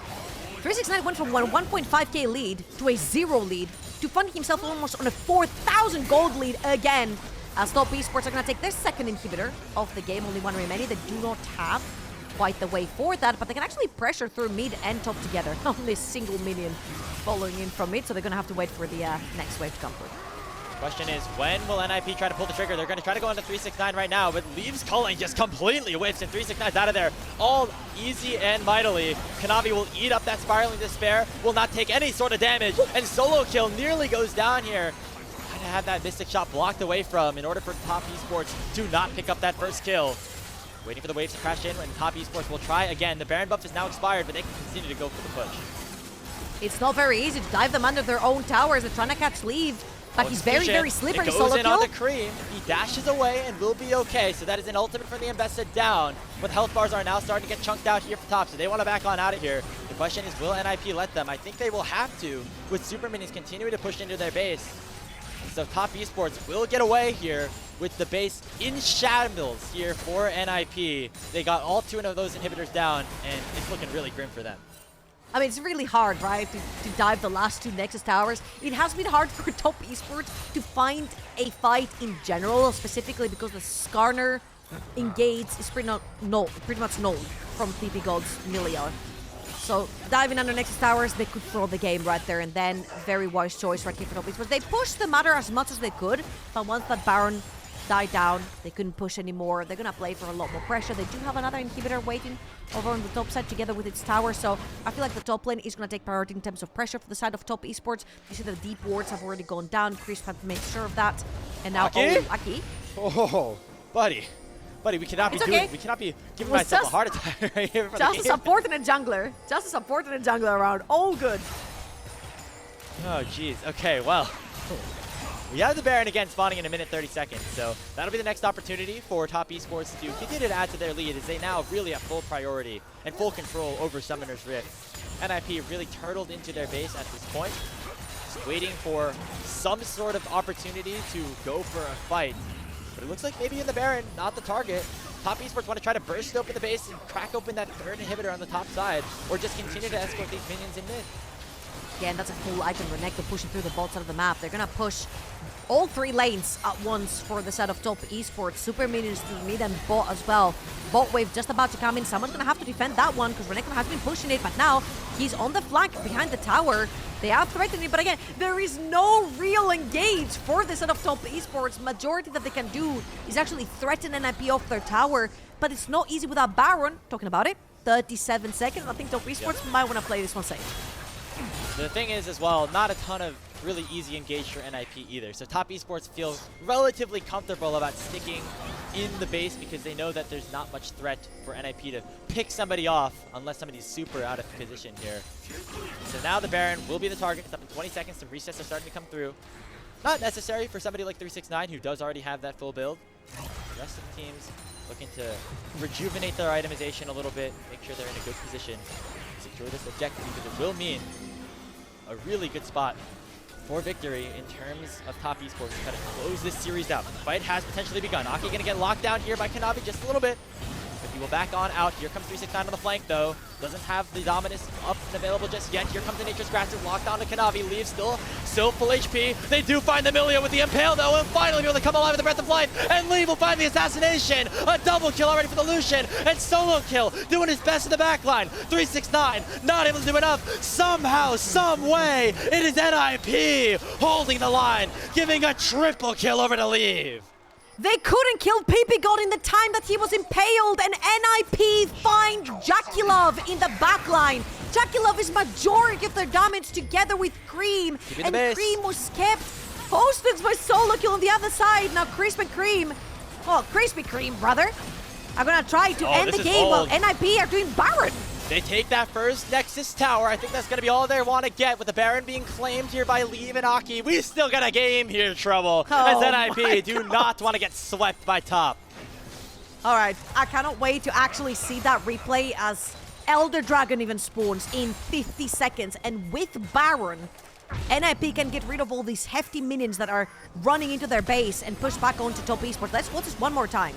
369 went from a 1.5k lead to a 0 lead to finding himself almost on a 4,000 gold lead again. As Top Esports are going to take their second inhibitor of the game, only 1 remaining. They do not have quite the way for that, but they can actually pressure through mid and top together. Only a single minion following in from mid, so they're going to have to wait for the next wave to come through. Question is, when will NIP try to pull the trigger? They're going to try to go into 369 right now, but Leaves Culling just completely whiffs, and 369's out of there. All easy and mightily. Kanavi will eat up that Spiraling Despair, will not take any sort of damage, and Solo Kill nearly goes down here. Trying to have that Mystic Shot blocked away from in order for Top Esports to not pick up that first kill. Waiting for the waves to crash in, and Top Esports will try again. The Baron buff is now expired, but they can continue to go for the push. It's not very easy to dive them under their own towers. They're trying to catch Leave, but he's very, very slippery. It goes Solo in kill. on the Creme. He dashes away and will be okay. So that is an ultimate from the invested down. But health bars are now starting to get chunked out here for top, so they want to back on out of here. The question is, will NIP let them? I think they will have to, with super minions continuing to push into their base. So Top Esports will get away here with the base in shambles here for NIP. They got all 2 of those inhibitors down, and it's looking really grim for them. I mean, it's really hard, right, to dive the last 2 Nexus towers. It has been hard for Top Esports to find a fight in general, specifically because the Skarner engage is pretty much null from ppgod's Milia. So diving under Nexus towers, they could throw the game right there, and then very wise choice right here for Top Esports. They pushed the matter as much as they could, but once that Baron died down, they couldn't push anymore. They're gonna play for a lot more pressure. They do have another inhibitor waiting over on the top side together with its tower, so I feel like the top lane is gonna take priority in terms of pressure for the side of Top Esports. You see the deep wards have already gone down. Crisp had to make sure of that, and now Aki. Oh, buddy, we cannot be doing. We cannot be giving myself a heart attack right here. Just a support and a jungler. Just a support and a jungler around. All good. Oh, jeez. Okay, well. We have the Baron again spawning in a minute 30 seconds, so that'll be the next opportunity for Top Esports to continue to add to their lead as they now really have full priority and full control over Summoner's Rift. NIP really turtled into their base at this point, just waiting for some sort of opportunity to go for a fight. But it looks like maybe in the Baron, not the target. Top Esports want to try to burst open the base and crack open that third inhibitor on the top side, or just continue to escort these minions in mid. Again, that's a full icon Renekton pushing through the bot side of the map. They're gonna push all 3 lanes at once for the side of Top Esports. Super minions to mid and bot as well. Bot wave just about to come in. Someone's gonna have to defend that one because Renekton has been pushing it, but now he's on the flank behind the tower. They are threatening, but again, there is no real engage for the side of Top Esports. Majority that they can do is actually threaten NIP off their tower, but it's not easy without Baron. Talking about it, 37 seconds. I think Top Esports might want to play this one safe. The thing is as well, not a ton of really easy engage for NIP either. So Top Esports feels relatively comfortable about sticking in the base because they know that there's not much threat for NIP to pick somebody off unless somebody's super out of position here. So now the Baron will be the target. It's up in 20 seconds. Some resets are starting to come through. Not necessary for somebody like 369 who does already have that full build. The rest of the teams looking to rejuvenate their itemization a little bit, make sure they're in a good position, secure this objective because it will mean a really good spot for victory in terms of Top Esports to kind of close this series out. The fight has potentially begun. Aki going to get locked down here by Kanavi just a little bit. But he will back on out. Here comes 369 on the flank though. Doesn't have the Dominus up and available just yet. Here comes the Nature's Grasp, locked on to Kanavi. Leaves still full HP. They do find the Milia with the Impale though, and finally be able to come alive with the Breath of Life. And Lee will find the assassination. A double kill already for the Lucian. And Solo Kill doing his best in the backline. 369 not able to do enough. Somehow, some way, it is NIP holding the line, giving a triple kill over to Leave. They couldn't kill ppgod in the time that he was impaled, and NIP find JackeyLove in the backline. JackeyLove is majority of their damage together with Creme, and Creme was kept hosted by Solo Kill on the other side. Now Crisp and Creme, well, Crispy Creme, brother, are gonna try to end the game while NIP are doing Baron. They take that first Nexus tower. I think that's going to be all they want to get with the Baron being claimed here by Leave and Aki. We still got a game here, Trouble, as NIP do not want to get swept by top. All right, I cannot wait to actually see that replay as Elder Dragon even spawns in 50 seconds. And with Baron, NIP can get rid of all these hefty minions that are running into their base and push back onto top esports. Let's watch this one more time.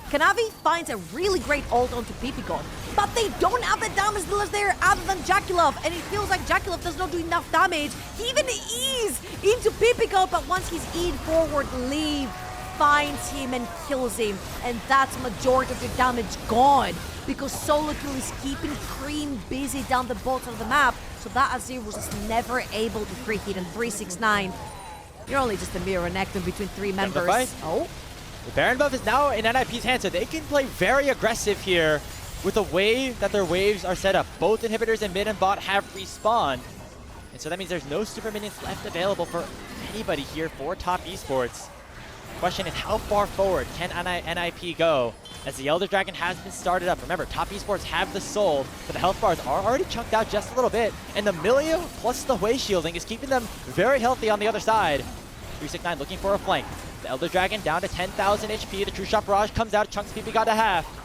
Kanavi finds a really great ult onto ppgod, but they don't have the damage dealers there other than JackeyLove, and it feels like JackeyLove does not do enough damage. He even E's into ppgod, but once he's E'd forward, Leave finds him and kills him, and that's majority of your damage gone, because Solo Kill is keeping Creme busy down the bottom of the map, so that Azir was just never able to free hit, and 369. You're only just a mere connector between three members. Oh. The Baron buff is now in NIP's hands, so they can play very aggressive here with the way that their waves are set up. Both inhibitors in mid and bot have respawned, and so that means there's no super minions left available for anybody here for top esports. Question is, how far forward can NIP go as the Elder Dragon has been started up? Remember, top esports have the soul, but the health bars are already chunked out just a little bit, and the Milio plus the Hui shielding is keeping them very healthy on the other side. 369 looking for a flank. The Elder Dragon down to 10,000 HP. The True Shot Barrage comes out, chunks ppgod to half.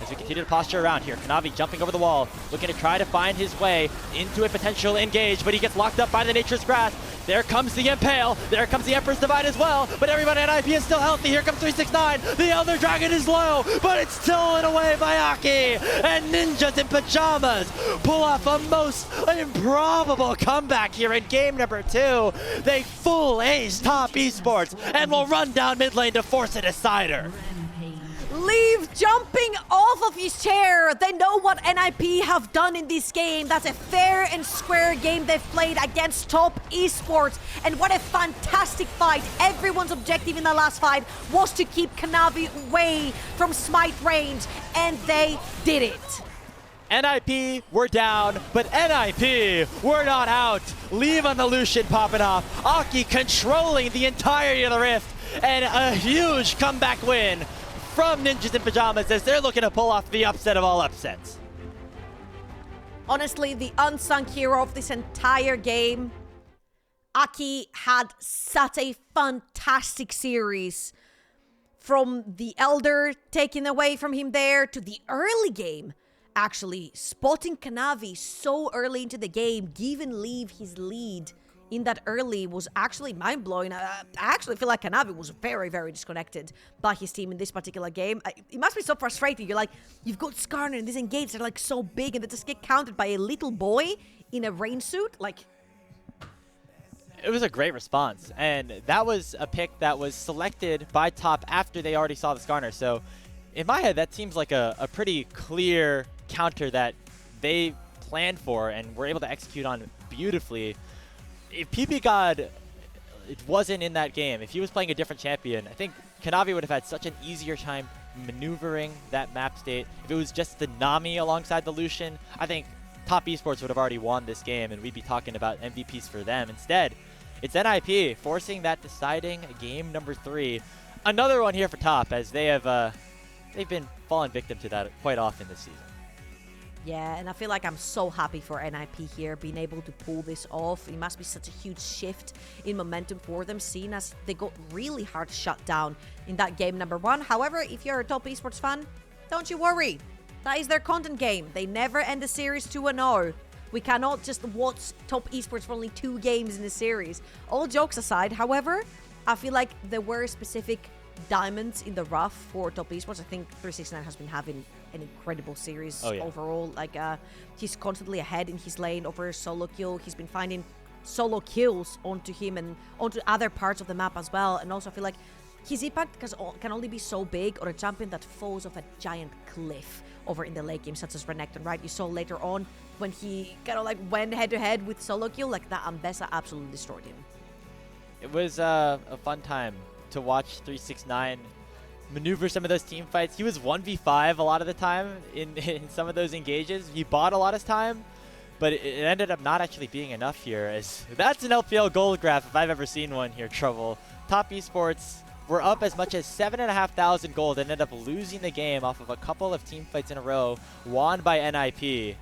As we continue to posture around here, Kanavi jumping over the wall, looking to try to find his way into a potential engage, but he gets locked up by the Nature's Grasp. There comes the Impale, there comes the Emperor's Divide as well, but everybody at IP is still healthy. Here comes 369, the Elder Dragon is low, but it's stolen away by Aki, and Ninjas in Pyjamas pull off a most improbable comeback here in game number 2. They full ace top esports and will run down mid lane to force a decider. Leave jumping off of his chair. They know what NIP have done in this game. That's a fair and square game they've played against top esports. And what a fantastic fight. Everyone's objective in the last fight was to keep Kanavi away from smite range, and they did it. NIP, we're down, but NIP, we're not out. Leave on the Lucian popping off. Aki controlling the entirety of the Rift, and a huge comeback win from Ninjas in Pyjamas as they're looking to pull off the upset of all upsets. Honestly, the unsung hero of this entire game, Aki had such a fantastic series. From the Elder taken away from him there to the early game, actually spotting Kanavi so early into the game, giving Leave his lead in that early was actually mind-blowing. I actually feel like Kanavi was very, very disconnected by his team in this particular game. It must be so frustrating. You're like, you've got Skarner and this engage, they're like so big, and they just get countered by a little boy in a rain suit. Like, it was a great response, and that was a pick that was selected by top after they already saw the Skarner. So in my head, that seems like a pretty clear counter that they planned for and were able to execute on beautifully. If ppgod wasn't in that game, if he was playing a different champion, I think Kanavi would have had such an easier time maneuvering that map state. If it was just the Nami alongside the Lucian, I think top esports would have already won this game and we'd be talking about MVPs for them. Instead, it's NIP forcing that deciding game number 3. Another one here for top, as they have they've been falling victim to that quite often this season. yeah, and I feel like I'm so happy for NIP here, being able to pull this off. It must be such a huge shift in momentum for them, seeing as they got really hard shut down in that game number 1. However, if you're a top esports fan, don't you worry. That is their content game. They never end the series 2-0. We cannot just watch top esports for only 2 games in the series. All jokes aside, however, I feel like there were specific diamonds in the rough for top esports. I think 369 has been having an incredible series overall. Like, he's constantly ahead in his lane over solo kill. He's been finding solo kills onto him and onto other parts of the map as well. And also I feel like his impact can only be so big on a champion that falls off a giant cliff over in the late game, such as Renekton, right? You saw later on when he kind of like went head to head with solo kill, like that Ambessa absolutely destroyed him. It was a fun time to watch 369 maneuver some of those team fights. He was 1v5 a lot of the time in some of those engages. He bought a lot of time, but it ended up not actually being enough here. As that's an LPL gold graph if I've ever seen one here, Trouble. Top esports were up as much as 7,500 gold and ended up losing the game off of a couple of team fights in a row, won by NIP. You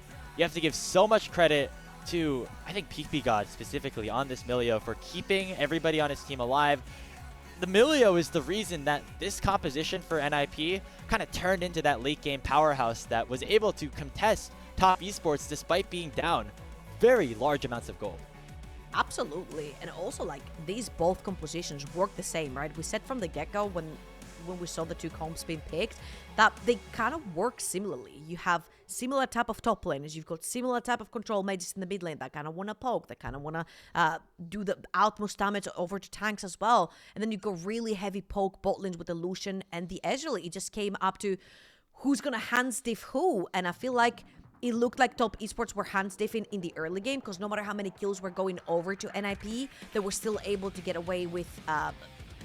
have to give so much credit to, I think, ppgod specifically on this Milio for keeping everybody on his team alive. The Milio is the reason that this composition for NIP kind of turned into that late game powerhouse that was able to contest top esports despite being down very large amounts of gold. Absolutely. And also, like, these both compositions work the same, right? We said from the get-go when we saw the two comps being picked that they kind of work similarly. You have similar type of top laners, you've got similar type of control mages in the mid lane that kind of want to poke, that kind of want to do the outmost damage over to tanks as well. And then you go really heavy poke bot lanes with the Lucian and the Ezreal. It just came up to who's going to hand stiff who. And I feel like it looked like top esports were hand stiffing in the early game, because no matter how many kills were going over to NIP, they were still able to get away with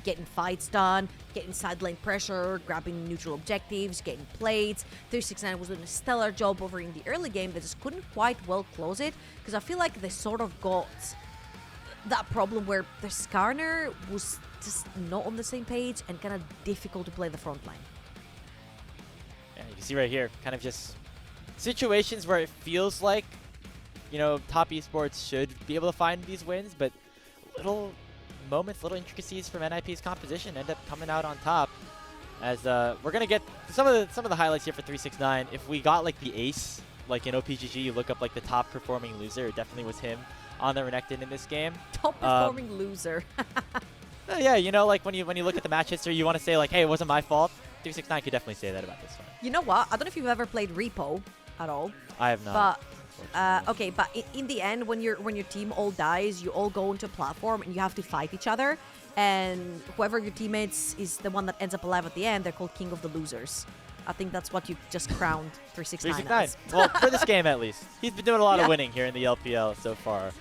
getting fights done, getting side lane pressure, grabbing neutral objectives, getting plates. 369 was doing a stellar job over in the early game. They just couldn't quite well close it, because I feel like they sort of got that problem where the Skarner was just not on the same page and kind of difficult to play the front line. Yeah, you can see right here, kind of just situations where it feels like, you know, top esports should be able to find these wins, but little moments, little intricacies from NIP's composition end up coming out on top. As we're gonna get some of the highlights here for 369. If we got like the ace, like in OPGG, you look up like the top performing loser, it definitely was him on the Renekton in this game. Top performing loser. Yeah, you know, like when you look at the match history, you want to say like, hey, it wasn't my fault. 369 could definitely say that about this one. You know what? I don't know if you've ever played Repo at all. I have not. But okay, but in the end, when your team all dies, you all go into a platform and you have to fight each other. And whoever your teammates is the one that ends up alive at the end, they're called King of the Losers. I think that's what you just crowned 369 as. Well, for this game at least. He's been doing a lot of winning here in the LPL so far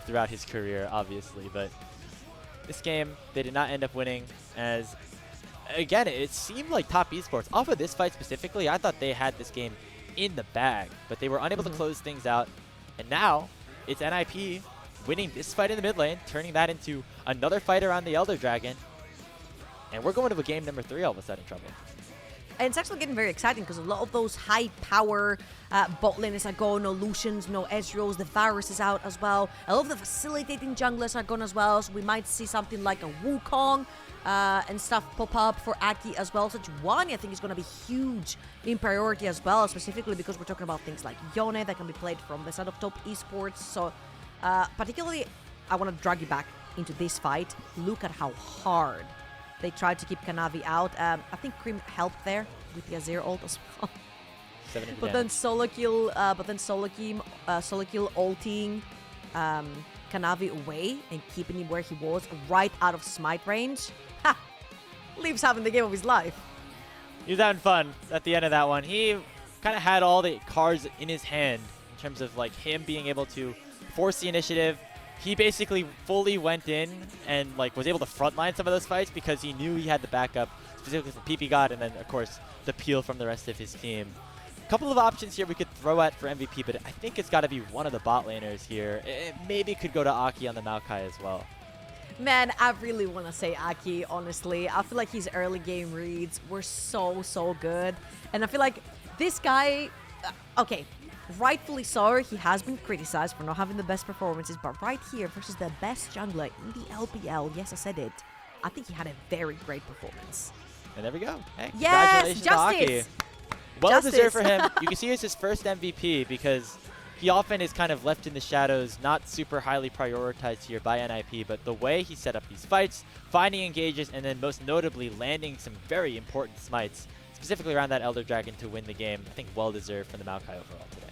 throughout his career, obviously. But this game, they did not end up winning, as, again, it seemed like top esports, off of this fight specifically, I thought they had this game in the bag, but they were unable to close things out. And now it's NIP winning this fight in the mid lane, turning that into another fight around the Elder Dragon. And we're going to a game number 3 all of a sudden, Trouble. And it's actually getting very exciting, because a lot of those high power bot laners are gone. No Lucians, no Ezreals, the Varus is out as well. A lot of the facilitating junglers are gone as well, so we might see something like a Wukong and stuff pop up for Aki as well. So Juan, I think, is going to be huge in priority as well, specifically because we're talking about things like Yone that can be played from the side of top esports. So particularly, I want to drag you back into this fight. Look at how hard they tried to keep Kanavi out. I think Creme helped there with the Azir ult as well. But then solo kill ulting Kanavi away and keeping him where he was, right out of smite range. Ha! Leaves having the game of his life. He was having fun at the end of that one. He kind of had all the cards in his hand in terms of like him being able to force the initiative. He basically fully went in and like was able to frontline some of those fights because he knew he had the backup, specifically from ppgod, and then of course the peel from the rest of his team. A couple of options here we could throw at for MVP, but I think it's got to be one of the bot laners here. It maybe could go to Aki on the Maokai as well. Man, I really want to say Aki, honestly. I feel like his early game reads were so good. And I feel like this guy, okay, rightfully so, he has been criticized for not having the best performances, but right here versus the best jungler in the LPL, yes, I said it, I think he had a very great performance. And there we go. Hey, yes, congratulations to Aki. justice! Well deserved for him. You can see it's his first MVP because he often is kind of left in the shadows, not super highly prioritized here by NIP, but the way he set up these fights, finding engages, and then most notably landing some very important smites, specifically around that Elder Dragon to win the game, I think well deserved from the Maokai overall today.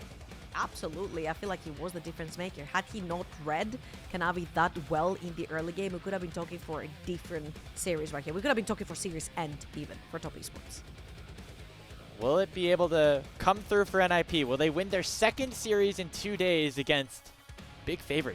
Absolutely. I feel like he was the difference maker. Had he not read Kanavi that well in the early game, we could have been talking for a different series right here. We could have been talking for series end even for top esports. Will it be able to come through for NIP? Will they win their second series in 2 days against big favorite